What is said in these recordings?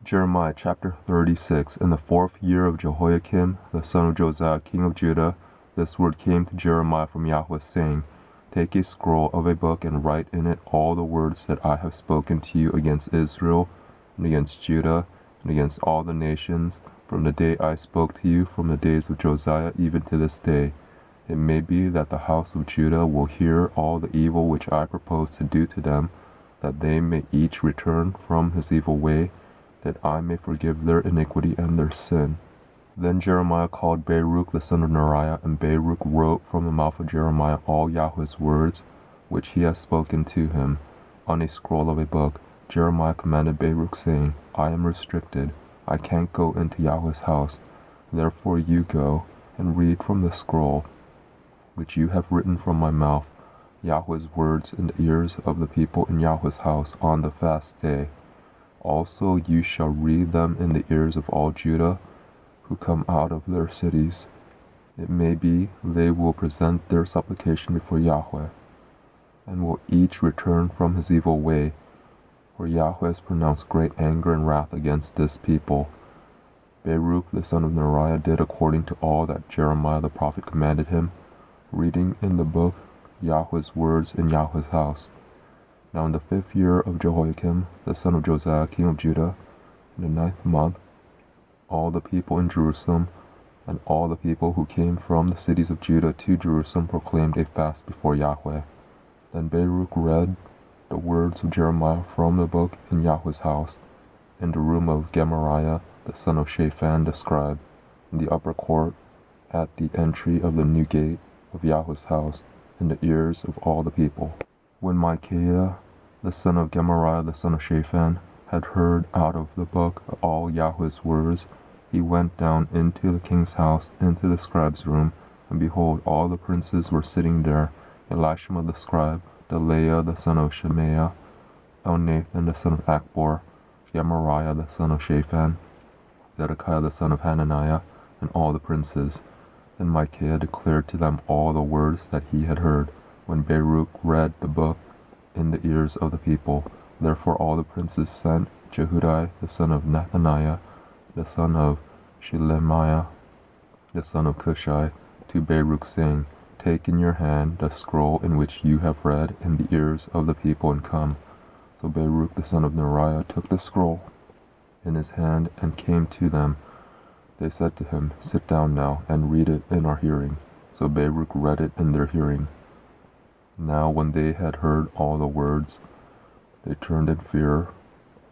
Jeremiah chapter 36. In the 4th year of Jehoiakim, the son of Josiah, king of Judah, this word came to Jeremiah from Yahweh, saying, Take a scroll of a book and write in it all the words that I have spoken to you against Israel, and against Judah, and against all the nations, from the day I spoke to you, from the days of Josiah even to this day. It may be that the house of Judah will hear all the evil which I propose to do to them, that they may each return from his evil way, that I may forgive their iniquity and their sin. Then Jeremiah called Baruch the son of Neriah, and Baruch wrote from the mouth of Jeremiah all Yahweh's words, which he has spoken to him, on a scroll of a book. Jeremiah commanded Baruch, saying, I am restricted, I can't go into Yahweh's house. Therefore you go, and read from the scroll, which you have written from my mouth, Yahweh's words in the ears of the people in Yahweh's house on the fast day. Also you shall read them in the ears of all Judah, who come out of their cities. It may be they will present their supplication before Yahweh, and will each return from his evil way, for Yahweh has pronounced great anger and wrath against this people. Baruch the son of Neriah did according to all that Jeremiah the prophet commanded him, reading in the book Yahweh's words in Yahweh's house. Now in the 5th year of Jehoiakim, the son of Josiah, king of Judah, in the 9th month, all the people in Jerusalem, and all the people who came from the cities of Judah to Jerusalem proclaimed a fast before Yahweh. Then Baruch read the words of Jeremiah from the book in Yahweh's house, in the room of Gemariah, the son of Shaphan the scribe, in the upper court, at the entry of the new gate of Yahweh's house, in the ears of all the people. When Micaiah, the son of Gemariah, the son of Shaphan, had heard out of the book all Yahweh's words, he went down into the king's house, into the scribe's room, and behold, all the princes were sitting there, Elishama the scribe, Delaiah the son of Shemaiah, Elnathan the son of Achbor, Gemariah the son of Shaphan, Zedekiah the son of Hananiah, and all the princes. Then Micaiah declared to them all the words that he had heard, when Baruch read the book in the ears of the people. Therefore all the princes sent Jehudi the son of Nethaniah, the son of Shelemiah, the son of Cushai, to Baruch, saying, Take in your hand the scroll in which you have read in the ears of the people, and come. So Baruch the son of Neriah took the scroll in his hand and came to them. They said to him, Sit down now, and read it in our hearing. So Baruch read it in their hearing. Now when they had heard all the words, they turned in fear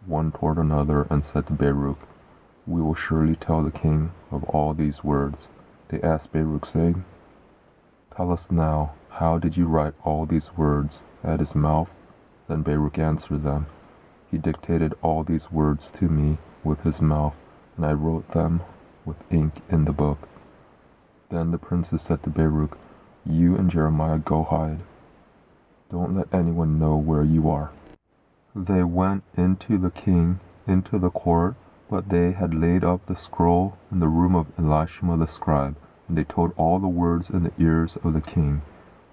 one toward another, and said to Baruch, We will surely tell the king of all these words. They asked Baruch, saying, Tell us now, how did you write all these words at his mouth? Then Baruch answered them, He dictated all these words to me with his mouth, and I wrote them with ink in the book. Then the princes said to Baruch, You and Jeremiah go hide. Don't let anyone know where you are. They went into the king, into the court, but they had laid up the scroll in the room of Elishama the scribe, and they told all the words in the ears of the king.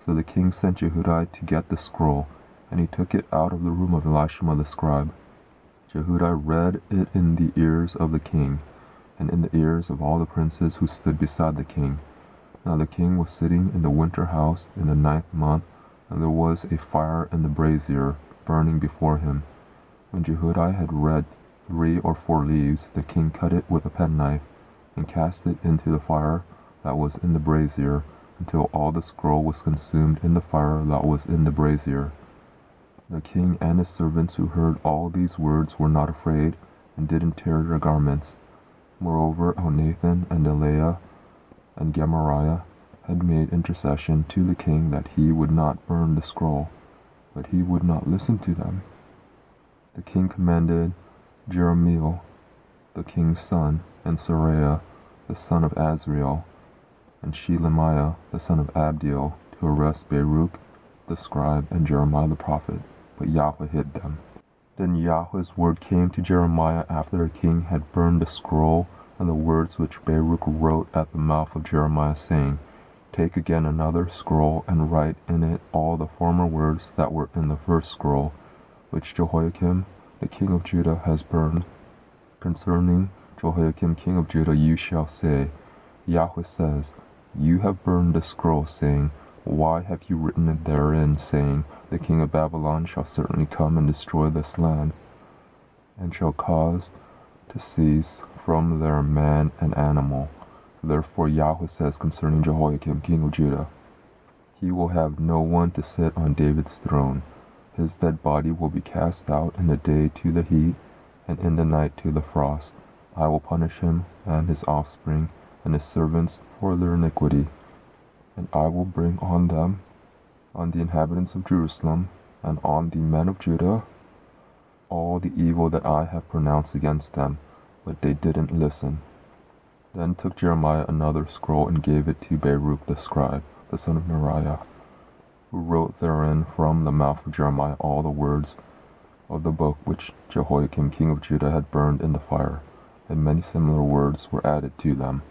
So the king sent Jehudi to get the scroll, and he took it out of the room of Elishama the scribe. Jehudi read it in the ears of the king, and in the ears of all the princes who stood beside the king. Now the king was sitting in the winter house in the 9th month, and there was a fire in the brazier burning before him. When Jehudi had read 3 or 4 leaves, the king cut it with a penknife, and cast it into the fire that was in the brazier, until all the scroll was consumed in the fire that was in the brazier. The king and his servants who heard all these words were not afraid, and didn't tear their garments. Moreover, Elnathan and Delaiah and Gemariah had made intercession to the king that he would not burn the scroll, but he would not listen to them. The king commanded Jerahmeel, the king's son, and Seraiah, the son of Azriel, and Shelemiah, the son of Abdiel, to arrest Baruch the scribe and Jeremiah the prophet, but Yahweh hid them. Then Yahweh's word came to Jeremiah after the king had burned the scroll and the words which Baruch wrote at the mouth of Jeremiah, saying, Take again another scroll, and write in it all the former words that were in the first scroll, which Jehoiakim, the king of Judah, has burned. Concerning Jehoiakim king of Judah you shall say, Yahweh says, You have burned the scroll, saying, Why have you written it therein, saying, The king of Babylon shall certainly come and destroy this land, and shall cause to cease from there man and animal. Therefore Yahweh says concerning Jehoiakim king of Judah, He will have no one to sit on David's throne. His dead body will be cast out in the day to the heat, and in the night to the frost. I will punish him and his offspring and his servants for their iniquity, and I will bring on them, on the inhabitants of Jerusalem, and on the men of Judah, all the evil that I have pronounced against them, but they didn't listen. Then took Jeremiah another scroll and gave it to Baruch the scribe, the son of Neriah, who wrote therein from the mouth of Jeremiah all the words of the book which Jehoiakim king of Judah had burned in the fire, and many similar words were added to them.